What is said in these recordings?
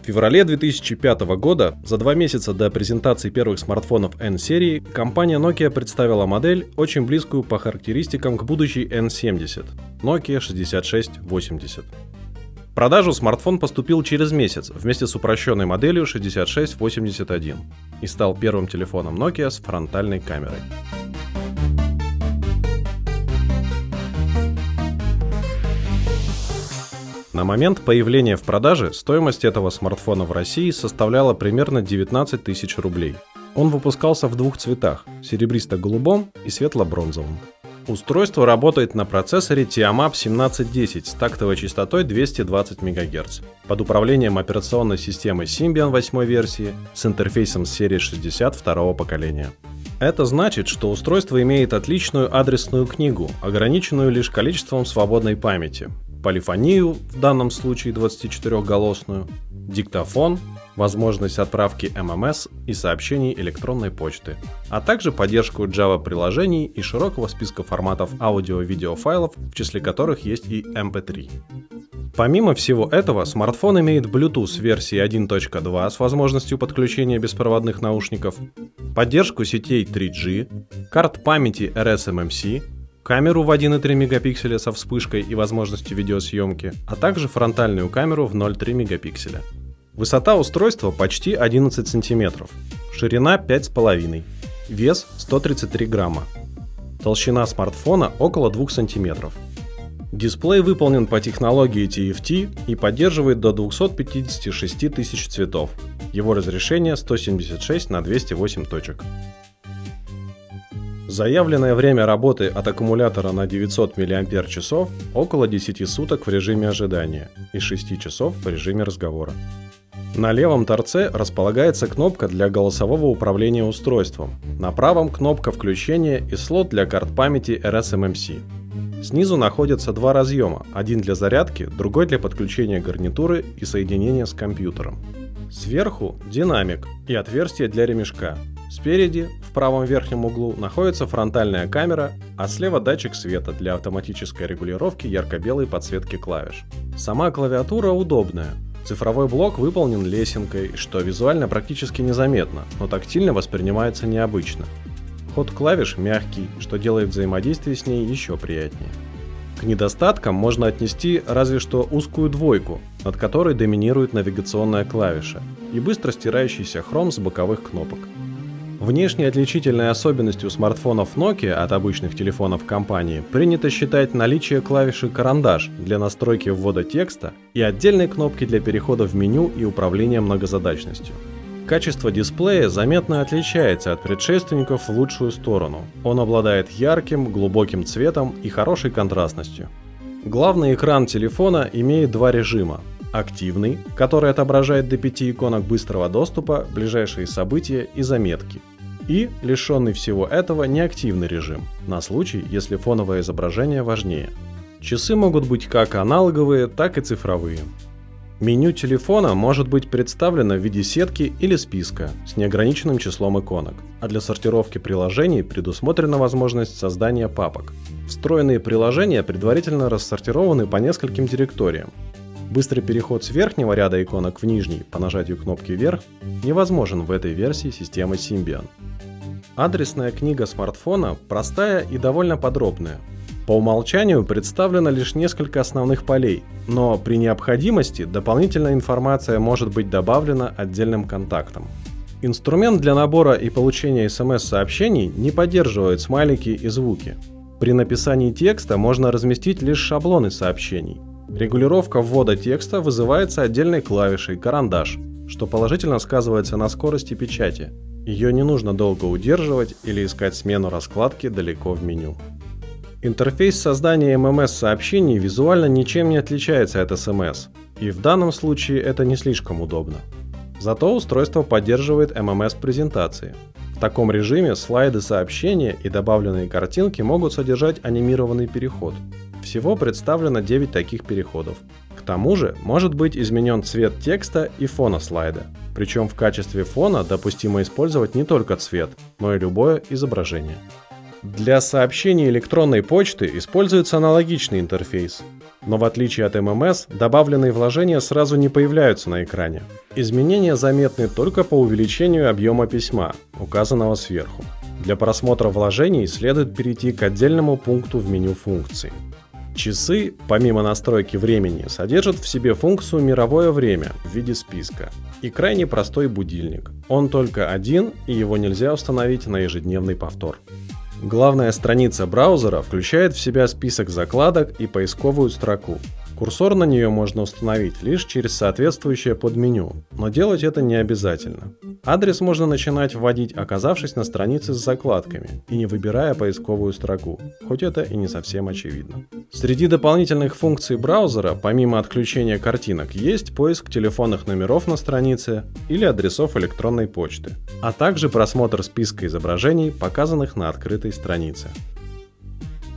феврале 2005 года, за 2 месяца до презентации первых смартфонов N-серии, компания Nokia представила модель, очень близкую по характеристикам к будущей N70 – Nokia 6680. В продажу смартфон поступил через месяц вместе с упрощенной моделью 6681 и стал первым телефоном Nokia с фронтальной камерой. На момент появления в продаже стоимость этого смартфона в России составляла примерно 19 тысяч рублей. Он выпускался в двух цветах – серебристо-голубом и светло-бронзовом. Устройство работает на процессоре Tiamap 1710 с тактовой частотой 220 МГц под управлением операционной системы Symbian 8 версии с интерфейсом серии 60 второго поколения. Это значит, что устройство имеет отличную адресную книгу, ограниченную лишь количеством свободной памяти, полифонию, в данном случае 24-голосную, диктофон, возможность отправки ММС и сообщений электронной почты, а также поддержку Java-приложений и широкого списка форматов аудио-видеофайлов, в числе которых есть и MP3. Помимо всего этого, смартфон имеет Bluetooth версии 1.2 с возможностью подключения беспроводных наушников, поддержку сетей 3G, карт памяти RSMMC, камеру в 1,3 мегапикселя со вспышкой и возможностью видеосъемки, а также фронтальную камеру в 0,3 мегапикселя. Высота устройства почти 11 см, ширина 5,5 вес 133 грамма. Толщина смартфона около 2 см. Дисплей выполнен по технологии TFT и поддерживает до 256 тысяч цветов. Его разрешение 176 на 208 точек. Заявленное время работы от аккумулятора на 900 мАч около 10 суток в режиме ожидания и 6 часов в режиме разговора. На левом торце располагается кнопка для голосового управления устройством, на правом кнопка включения и слот для карт памяти RSMMC. Снизу находятся два разъема, один для зарядки, другой для подключения гарнитуры и соединения с компьютером. Сверху динамик и отверстие для ремешка. Спереди, в правом верхнем углу, находится фронтальная камера, а слева датчик света для автоматической регулировки ярко-белой подсветки клавиш. Сама клавиатура удобная. Цифровой блок выполнен лесенкой, что визуально практически незаметно, но тактильно воспринимается необычно. Ход клавиш мягкий, что делает взаимодействие с ней еще приятнее. К недостаткам можно отнести разве что узкую двойку, над которой доминирует навигационная клавиша, и быстро стирающийся хром с боковых кнопок. Внешней отличительной особенностью смартфонов Nokia от обычных телефонов компании принято считать наличие клавиши «Карандаш» для настройки ввода текста и отдельной кнопки для перехода в меню и управления многозадачностью. Качество дисплея заметно отличается от предшественников в лучшую сторону. Он обладает ярким, глубоким цветом и хорошей контрастностью. Главный экран телефона имеет два режима. Активный, который отображает до 5 иконок быстрого доступа, ближайшие события и заметки. И, лишенный всего этого, неактивный режим, на случай, если фоновое изображение важнее. Часы могут быть как аналоговые, так и цифровые. Меню телефона может быть представлено в виде сетки или списка с неограниченным числом иконок, а для сортировки приложений предусмотрена возможность создания папок. Встроенные приложения предварительно рассортированы по нескольким директориям. Быстрый переход с верхнего ряда иконок в нижний по нажатию кнопки «Вверх» невозможен в этой версии системы Symbian. Адресная книга смартфона простая и довольно подробная. По умолчанию представлено лишь несколько основных полей, но при необходимости дополнительная информация может быть добавлена отдельным контактом. Инструмент для набора и получения SMS-сообщений не поддерживает смайлики и звуки. При написании текста можно разместить лишь шаблоны сообщений. Регулировка ввода текста вызывается отдельной клавишей «Карандаш», что положительно сказывается на скорости печати. Ее не нужно долго удерживать или искать смену раскладки далеко в меню. Интерфейс создания ММС-сообщений визуально ничем не отличается от SMS, и в данном случае это не слишком удобно. Зато устройство поддерживает ММС-презентации. В таком режиме слайды сообщения и добавленные картинки могут содержать анимированный переход. Всего представлено 9 таких переходов. К тому же может быть изменен цвет текста и фона слайда. Причем в качестве фона допустимо использовать не только цвет, но и любое изображение. Для сообщений электронной почты используется аналогичный интерфейс. Но в отличие от ММС, добавленные вложения сразу не появляются на экране. Изменения заметны только по увеличению объема письма, указанного сверху. Для просмотра вложений следует перейти к отдельному пункту в меню функций. Часы, помимо настройки времени, содержат в себе функцию «Мировое время» в виде списка и крайне простой будильник. Он только один, и его нельзя установить на ежедневный повтор. Главная страница браузера включает в себя список закладок и поисковую строку. Курсор на нее можно установить лишь через соответствующее подменю, но делать это не обязательно. Адрес можно начинать вводить, оказавшись на странице с закладками и не выбирая поисковую строку, хоть это и не совсем очевидно. Среди дополнительных функций браузера, помимо отключения картинок, есть поиск телефонных номеров на странице или адресов электронной почты, а также просмотр списка изображений, показанных на открытой странице.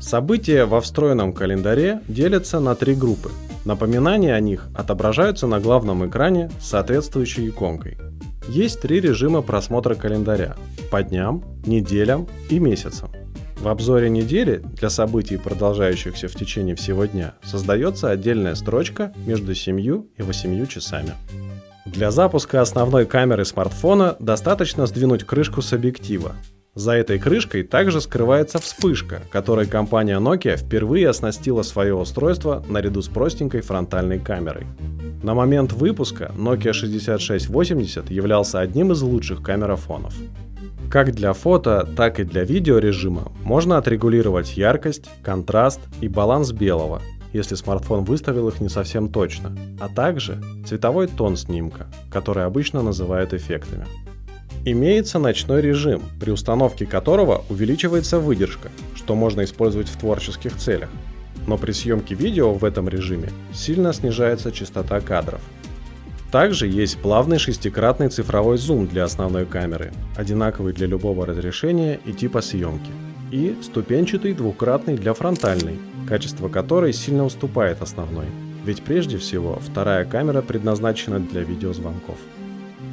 События во встроенном календаре делятся на 3 группы. Напоминания о них отображаются на главном экране с соответствующей иконкой. Есть 3 режима просмотра календаря – по дням, неделям и месяцам. В обзоре недели для событий, продолжающихся в течение всего дня, создается отдельная строчка между 7 и 8 часами. Для запуска основной камеры смартфона достаточно сдвинуть крышку с объектива. За этой крышкой также скрывается вспышка, которой компания Nokia впервые оснастила свое устройство наряду с простенькой фронтальной камерой. На момент выпуска Nokia 6680 являлся одним из лучших камерафонов. Как для фото, так и для видео режима можно отрегулировать яркость, контраст и баланс белого, если смартфон выставил их не совсем точно, а также цветовой тон снимка, который обычно называют эффектами. Имеется ночной режим, при установке которого увеличивается выдержка, что можно использовать в творческих целях. Но при съемке видео в этом режиме сильно снижается частота кадров. Также есть плавный шестикратный цифровой зум для основной камеры, одинаковый для любого разрешения и типа съемки, и ступенчатый двукратный для фронтальной, качество которой сильно уступает основной, ведь прежде всего вторая камера предназначена для видеозвонков.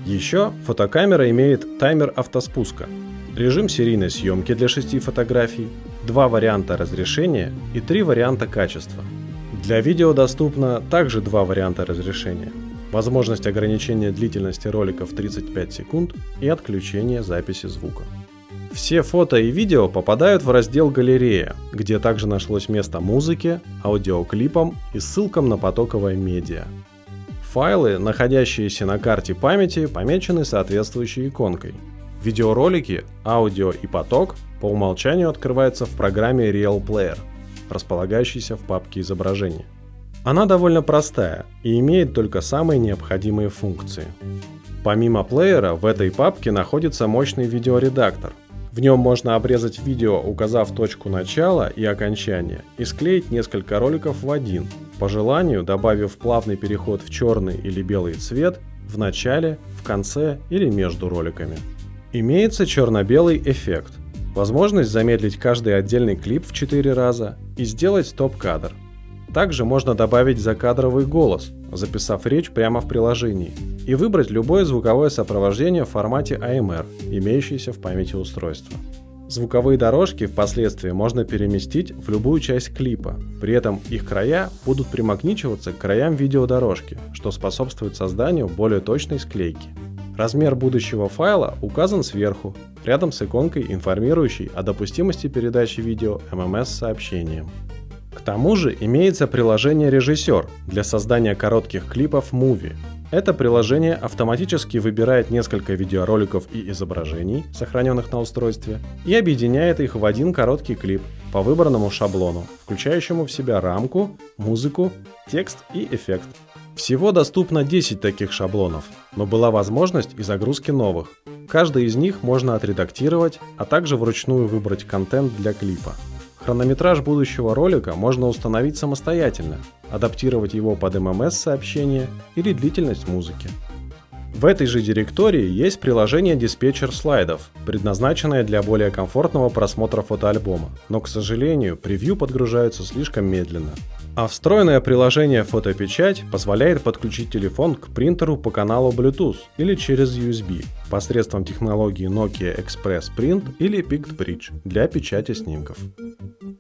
Еще фотокамера имеет таймер автоспуска, режим серийной съемки для 6 фотографий, 2 варианта разрешения и 3 варианта качества. Для видео доступно также 2 варианта разрешения, возможность ограничения длительности роликов 35 секунд и отключение записи звука. Все фото и видео попадают в раздел «Галерея», где также нашлось место музыке, аудиоклипам и ссылкам на потоковое медиа. Файлы, находящиеся на карте памяти, помечены соответствующей иконкой. Видеоролики, аудио и поток по умолчанию открываются в программе Real Player, располагающейся в папке изображения. Она довольно простая и имеет только самые необходимые функции. Помимо плеера, в этой папке находится мощный видеоредактор. В нем можно обрезать видео, указав точку начала и окончания, и склеить несколько роликов в один, по желанию добавив плавный переход в черный или белый цвет в начале, в конце или между роликами. Имеется черно-белый эффект, возможность замедлить каждый отдельный клип в 4 раза и сделать стоп-кадр. Также можно добавить закадровый голос, записав речь прямо в приложении, и выбрать любое звуковое сопровождение в формате AMR, имеющееся в памяти устройства. Звуковые дорожки впоследствии можно переместить в любую часть клипа, при этом их края будут примагничиваться к краям видеодорожки, что способствует созданию более точной склейки. Размер будущего файла указан сверху, рядом с иконкой, информирующей о допустимости передачи видео MMS сообщением. К тому же имеется приложение «Режиссер» для создания коротких клипов Movie. Это приложение автоматически выбирает несколько видеороликов и изображений, сохраненных на устройстве, и объединяет их в один короткий клип по выбранному шаблону, включающему в себя рамку, музыку, текст и эффект. Всего доступно 10 таких шаблонов, но была возможность и загрузки новых. Каждый из них можно отредактировать, а также вручную выбрать контент для клипа. Хронометраж будущего ролика можно установить самостоятельно, адаптировать его под MMS-сообщение или длительность музыки. В этой же директории есть приложение «Диспетчер слайдов», предназначенное для более комфортного просмотра фотоальбома, но, к сожалению, превью подгружаются слишком медленно. А встроенное приложение «Фотопечать» позволяет подключить телефон к принтеру по каналу Bluetooth или через USB посредством технологии Nokia Express Print или PictBridge для печати снимков.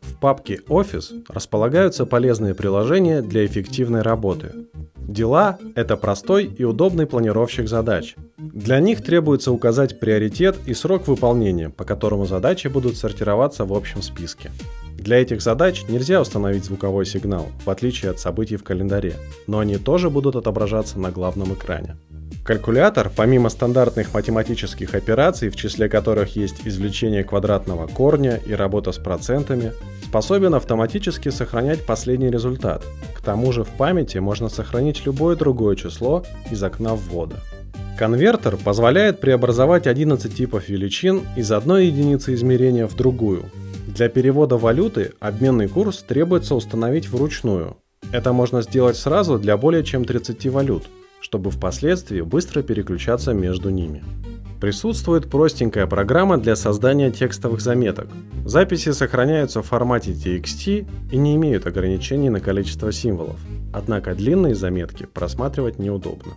В папке Office располагаются полезные приложения для эффективной работы. Дела – это простой и удобный планировщик задач. Для них требуется указать приоритет и срок выполнения, по которому задачи будут сортироваться в общем списке. Для этих задач нельзя установить звуковой сигнал, в отличие от событий в календаре, но они тоже будут отображаться на главном экране. Калькулятор, помимо стандартных математических операций, в числе которых есть извлечение квадратного корня и работа с процентами, способен автоматически сохранять последний результат. К тому же в памяти можно сохранить любое другое число из окна ввода. Конвертер позволяет преобразовать 11 типов величин из одной единицы измерения в другую. Для перевода валюты обменный курс требуется установить вручную. Это можно сделать сразу для более чем 30 валют, чтобы впоследствии быстро переключаться между ними. Присутствует простенькая программа для создания текстовых заметок. Записи сохраняются в формате TXT и не имеют ограничений на количество символов, однако длинные заметки просматривать неудобно.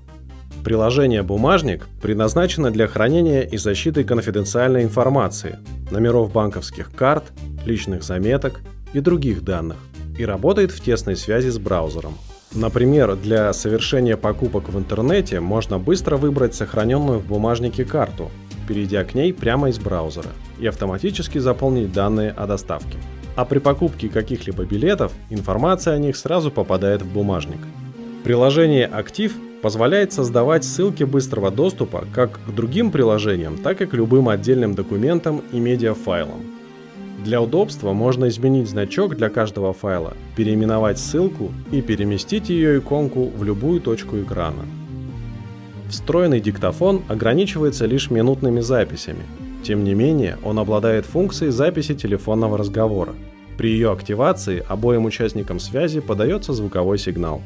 Приложение «Бумажник» предназначено для хранения и защиты конфиденциальной информации, номеров банковских карт, личных заметок и других данных, и работает в тесной связи с браузером. Например, для совершения покупок в интернете можно быстро выбрать сохраненную в бумажнике карту, перейдя к ней прямо из браузера, и автоматически заполнить данные о доставке. А при покупке каких-либо билетов информация о них сразу попадает в бумажник. Приложение «Актив» позволяет создавать ссылки быстрого доступа как к другим приложениям, так и к любым отдельным документам и медиафайлам. Для удобства можно изменить значок для каждого файла, переименовать ссылку и переместить ее иконку в любую точку экрана. Встроенный диктофон ограничивается лишь минутными записями. Тем не менее, он обладает функцией записи телефонного разговора. При ее активации обоим участникам связи подается звуковой сигнал.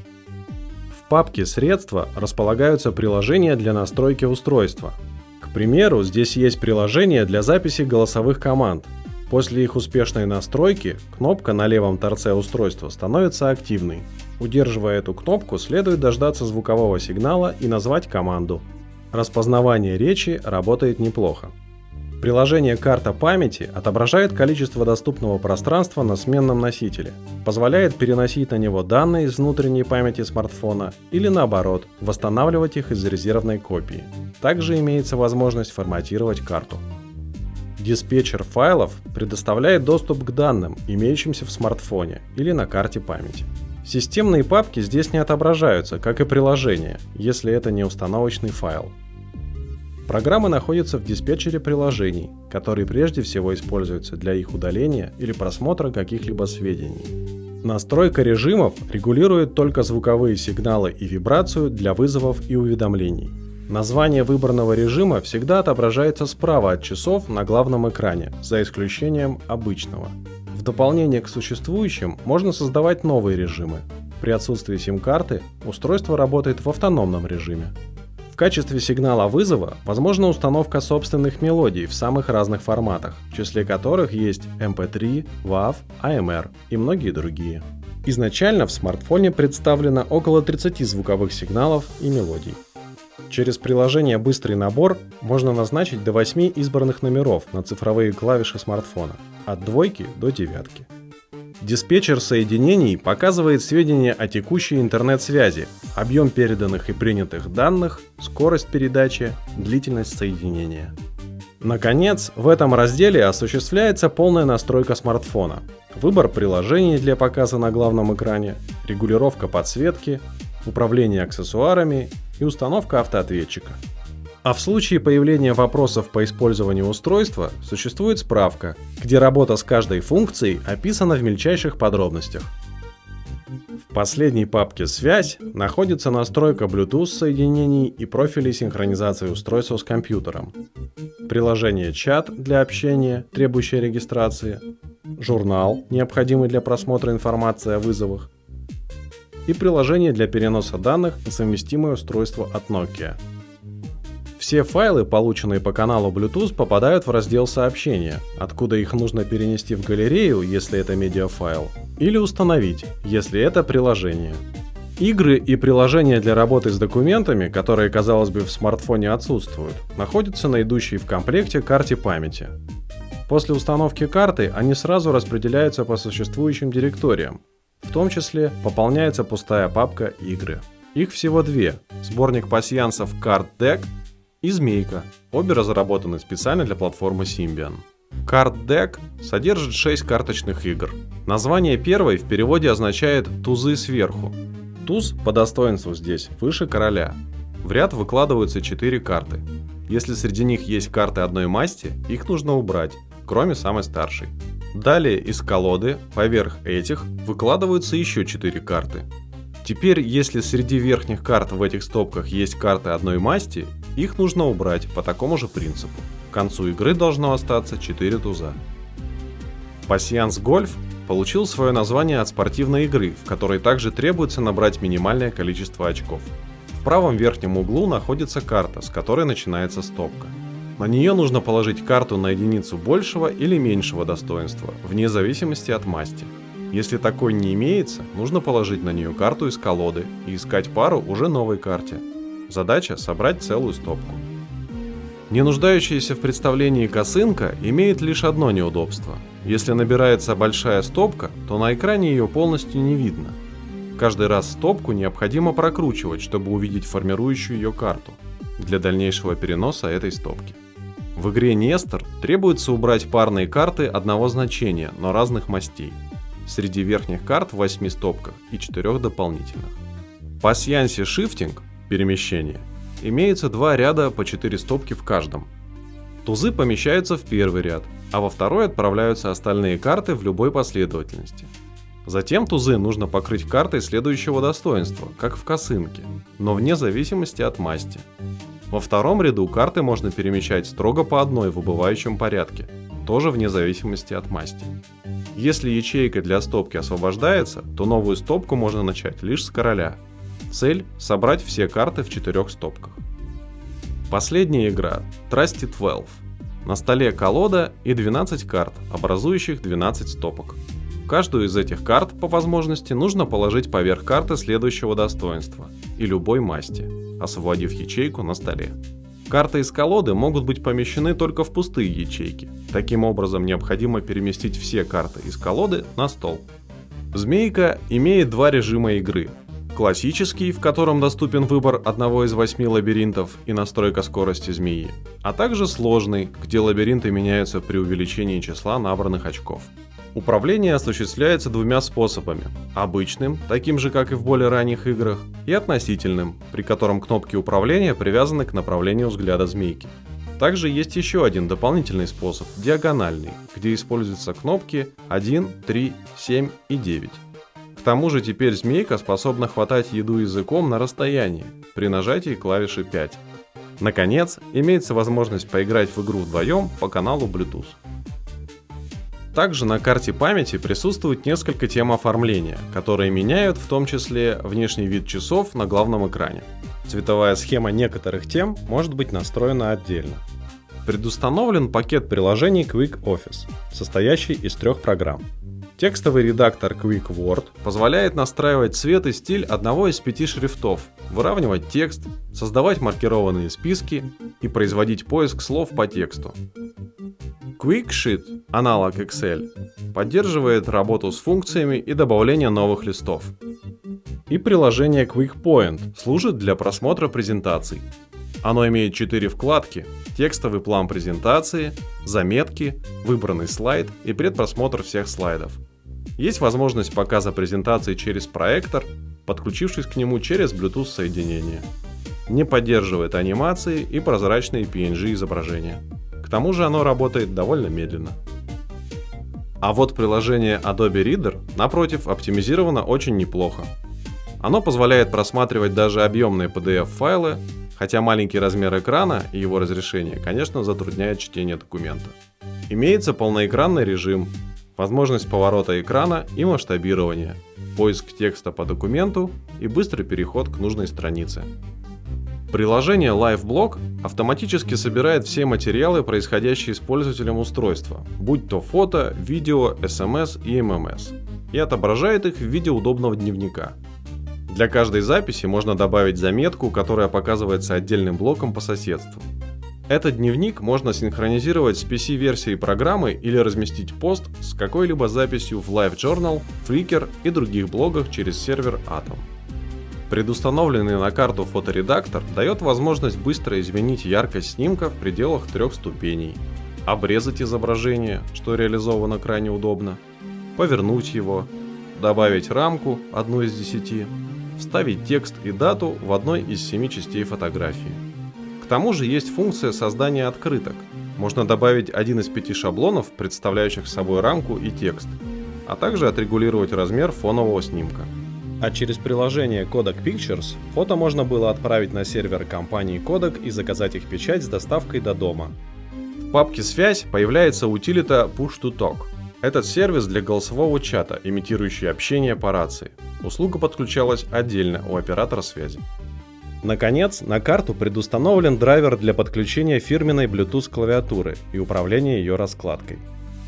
В папке «Средства» располагаются приложения для настройки устройства. К примеру, здесь есть приложение для записи голосовых команд. После их успешной настройки кнопка на левом торце устройства становится активной. Удерживая эту кнопку, следует дождаться звукового сигнала и назвать команду. Распознавание речи работает неплохо. Приложение «Карта памяти» отображает количество доступного пространства на сменном носителе, позволяет переносить на него данные из внутренней памяти смартфона или наоборот, восстанавливать их из резервной копии. Также имеется возможность форматировать карту. Диспетчер файлов предоставляет доступ к данным, имеющимся в смартфоне или на карте памяти. Системные папки здесь не отображаются, как и приложения, если это не установочный файл. Программы находятся в диспетчере приложений, который прежде всего используется для их удаления или просмотра каких-либо сведений. Настройка режимов регулирует только звуковые сигналы и вибрацию для вызовов и уведомлений. Название выбранного режима всегда отображается справа от часов на главном экране, за исключением обычного. В дополнение к существующим можно создавать новые режимы. При отсутствии сим-карты устройство работает в автономном режиме. В качестве сигнала вызова возможна установка собственных мелодий в самых разных форматах, в числе которых есть MP3, WAV, AMR и многие другие. Изначально в смартфоне представлено около 30 звуковых сигналов и мелодий. Через приложение «Быстрый набор» можно назначить до 8 избранных номеров на цифровые клавиши смартфона, от 2 до 9. Диспетчер соединений показывает сведения о текущей интернет-связи, объем переданных и принятых данных, скорость передачи, длительность соединения. Наконец, в этом разделе осуществляется полная настройка смартфона, выбор приложений для показа на главном экране, регулировка подсветки, управление аксессуарами и установка автоответчика. А в случае появления вопросов по использованию устройства существует справка, где работа с каждой функцией описана в мельчайших подробностях. В последней папке «Связь» находится настройка Bluetooth соединений и профилей синхронизации устройства с компьютером, приложение «Чат» для общения, требующее регистрации, журнал, необходимый для просмотра информации о вызовах, и приложение для переноса данных на совместимое устройство от Nokia. Все файлы, полученные по каналу Bluetooth, попадают в раздел «Сообщения», откуда их нужно перенести в галерею, если это медиафайл, или установить, если это приложение. Игры и приложения для работы с документами, которые, казалось бы, в смартфоне отсутствуют, находятся на идущей в комплекте карте памяти. После установки карты они сразу распределяются по существующим директориям. В том числе пополняется пустая папка «Игры». Их всего две – сборник пасьянсов Card Deck и Змейка, обе разработаны специально для платформы Symbian. Card Deck содержит 6 карточных игр. Название первой в переводе означает «тузы сверху». Туз по достоинству здесь выше короля. В ряд выкладываются 4 карты. Если среди них есть карты одной масти, их нужно убрать, кроме самой старшей. Далее из колоды поверх этих выкладываются еще 4 карты. Теперь, если среди верхних карт в этих стопках есть карты одной масти, их нужно убрать по такому же принципу. К концу игры должно остаться 4 туза. Пасьянс Гольф получил свое название от спортивной игры, в которой также требуется набрать минимальное количество очков. В правом верхнем углу находится карта, с которой начинается стопка. На нее нужно положить карту на единицу большего или меньшего достоинства, вне зависимости от масти. Если такой не имеется, нужно положить на нее карту из колоды и искать пару уже новой карте. Задача – собрать целую стопку. Не нуждающаяся в представлении косынка имеет лишь одно неудобство. Если набирается большая стопка, то на экране ее полностью не видно. Каждый раз стопку необходимо прокручивать, чтобы увидеть формирующую ее карту для дальнейшего переноса этой стопки. В игре Нестор требуется убрать парные карты одного значения, но разных мастей. Среди верхних карт в 8 стопках и 4 дополнительных. В пасьянсе Shifting – перемещение – имеется 2 ряда по 4 стопки в каждом. Тузы помещаются в первый ряд, а во второй отправляются остальные карты в любой последовательности. Затем тузы нужно покрыть картой следующего достоинства, как в косынке, но вне зависимости от масти. Во втором ряду карты можно перемещать строго по одной в убывающем порядке, тоже вне зависимости от масти. Если ячейка для стопки освобождается, то новую стопку можно начать лишь с короля. Цель – собрать все карты в 4 стопках. Последняя игра – Trusted 12. На столе колода и 12 карт, образующих 12 стопок. Каждую из этих карт, по возможности, нужно положить поверх карты следующего достоинства и любой масти, освободив ячейку на столе. Карты из колоды могут быть помещены только в пустые ячейки. Таким образом, необходимо переместить все карты из колоды на стол. Змейка имеет 2 режима игры. Классический, в котором доступен выбор одного из 8 лабиринтов и настройка скорости змеи, а также сложный, где лабиринты меняются при увеличении числа набранных очков. Управление осуществляется 2 способами – обычным, таким же как и в более ранних играх, и относительным, при котором кнопки управления привязаны к направлению взгляда змейки. Также есть еще один дополнительный способ – диагональный, где используются кнопки 1, 3, 7 и 9. К тому же теперь змейка способна хватать еду языком на расстоянии при нажатии клавиши 5. Наконец, имеется возможность поиграть в игру вдвоем по каналу Bluetooth. Также на карте памяти присутствует несколько тем оформления, которые меняют в том числе внешний вид часов на главном экране. Цветовая схема некоторых тем может быть настроена отдельно. Предустановлен пакет приложений Quick Office, состоящий из 3 программ. Текстовый редактор Quick Word позволяет настраивать цвет и стиль одного из 5 шрифтов, выравнивать текст, создавать маркированные списки и производить поиск слов по тексту. Quick Sheet, аналог Excel, поддерживает работу с функциями и добавление новых листов. И приложение Quick Point служит для просмотра презентаций. Оно имеет 4 вкладки: текстовый план презентации, заметки, выбранный слайд и предпросмотр всех слайдов. Есть возможность показа презентации через проектор, подключившись к нему через Bluetooth соединение. Не поддерживает анимации и прозрачные PNG изображения. К тому же оно работает довольно медленно. А вот приложение Adobe Reader, напротив, оптимизировано очень неплохо. Оно позволяет просматривать даже объемные PDF-файлы, хотя маленький размер экрана и его разрешение, конечно, затрудняет чтение документа. Имеется полноэкранный режим, возможность поворота экрана и масштабирования, поиск текста по документу и быстрый переход к нужной странице. Приложение LiveBlock автоматически собирает все материалы, происходящие с пользователем устройства, будь то фото, видео, SMS и MMS, и отображает их в виде удобного дневника. Для каждой записи можно добавить заметку, которая показывается отдельным блоком по соседству. Этот дневник можно синхронизировать с PC-версией программы или разместить пост с какой-либо записью в LiveJournal, Flickr и других блогах через сервер Atom. Предустановленный на карту фоторедактор дает возможность быстро изменить яркость снимка в пределах 3 ступеней, обрезать изображение, что реализовано крайне удобно, повернуть его, добавить рамку, одну из 10, вставить текст и дату в одной из 7 частей фотографии. К тому же есть функция создания открыток. Можно добавить один из 5 шаблонов, представляющих собой рамку и текст, а также отрегулировать размер фонового снимка. А через приложение Kodak Pictures фото можно было отправить на сервер компании Kodak и заказать их печать с доставкой до дома. В папке «Связь» появляется утилита Push to Talk. Этот сервис для голосового чата, имитирующий общение по рации. Услуга подключалась отдельно у оператора связи. Наконец, на карту предустановлен драйвер для подключения фирменной Bluetooth клавиатуры и управления ее раскладкой.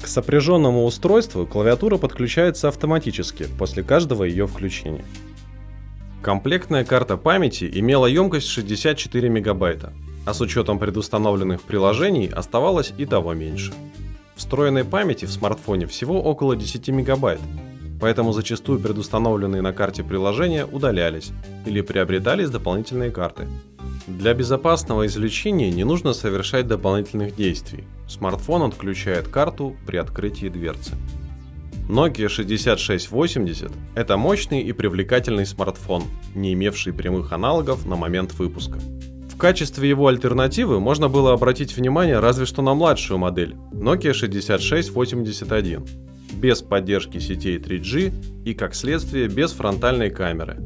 К сопряженному устройству клавиатура подключается автоматически после каждого ее включения. Комплектная карта памяти имела емкость 64 мегабайта, а с учетом предустановленных приложений оставалось и того меньше. Встроенной памяти в смартфоне всего около 10 мегабайт, поэтому зачастую предустановленные на карте приложения удалялись или приобретались дополнительные карты. Для безопасного извлечения не нужно совершать дополнительных действий. Смартфон отключает карту при открытии дверцы. Nokia 6680 – это мощный и привлекательный смартфон, не имевший прямых аналогов на момент выпуска. В качестве его альтернативы можно было обратить внимание разве что на младшую модель Nokia 6681, без поддержки сетей 3G и, как следствие, без фронтальной камеры.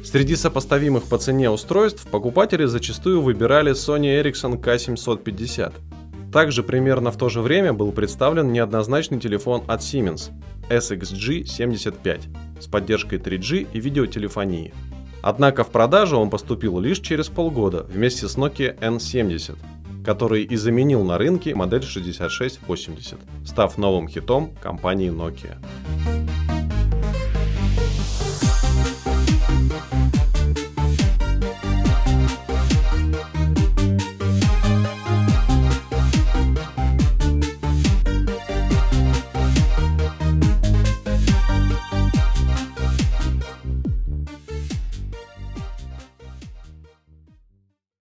Среди сопоставимых по цене устройств покупатели зачастую выбирали Sony Ericsson K750. Также примерно в то же время был представлен неоднозначный телефон от Siemens SXG75 с поддержкой 3G и видеотелефонии. Однако в продажу он поступил лишь через полгода вместе с Nokia N70, который и заменил на рынке модель 6680, став новым хитом компании Nokia.